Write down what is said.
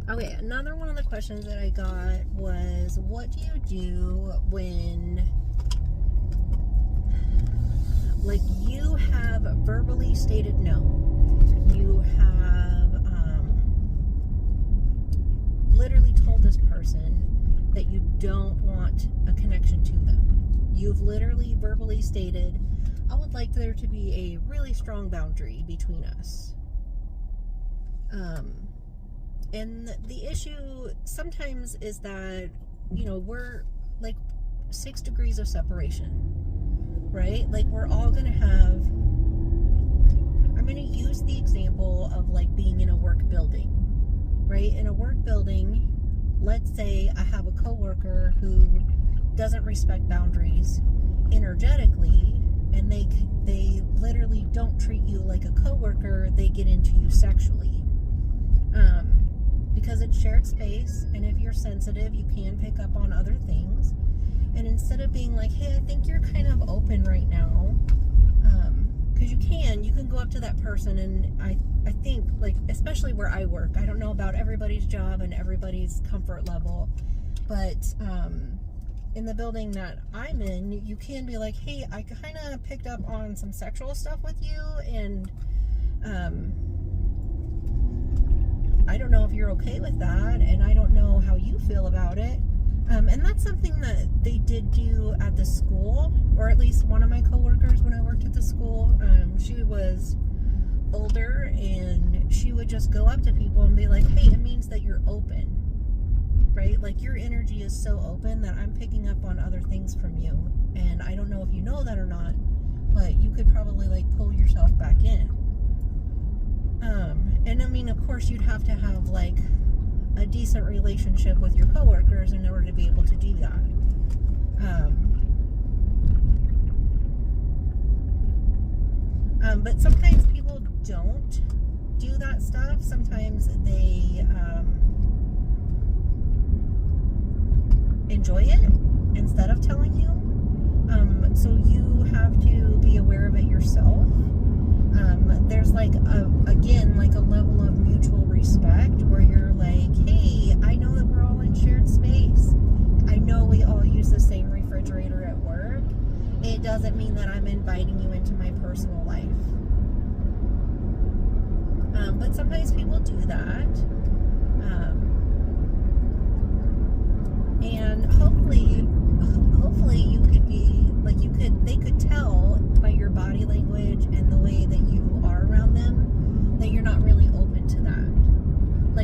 Okay, another one of the questions that I got was, what do you do when, like, you have verbally stated no? You have literally told this person that you don't want a connection to them. You've literally verbally stated, I would like there to be a really strong boundary between us. And the issue sometimes is that, we're like 6 degrees of separation, right? Like, we're all going to have, I'm going to use the example of like being in a work building, right? In a work building, let's say I have a coworker who doesn't respect boundaries energetically, and they literally don't treat you like a coworker, they get into you sexually. Because it's shared space, and if you're sensitive, you can pick up on other things. And instead of being like, hey, I think you're kind of open right now, because you can go up to that person, and I think, like, especially where I work, I don't know about everybody's job and everybody's comfort level, but in the building that I'm in, you can be like, hey, I kind of picked up on some sexual stuff with you, and I don't know if you're okay with that, and I don't know how you feel about it. And that's something that they did do at the school, or at least one of my coworkers when I worked at the school. She was older, and she would just go up to people and be like, hey, it means that you're open, right? Like, your energy is so open that I'm picking up on other things from you, and I don't know if you know that or not, but you could probably like pull yourself back in. And I mean, of course, you'd have to have like a decent relationship with your coworkers in order to be able to do that. But sometimes people don't do that stuff. Sometimes they enjoy it instead of telling you. So you have to be aware of it yourself. There's like a level of mutual respect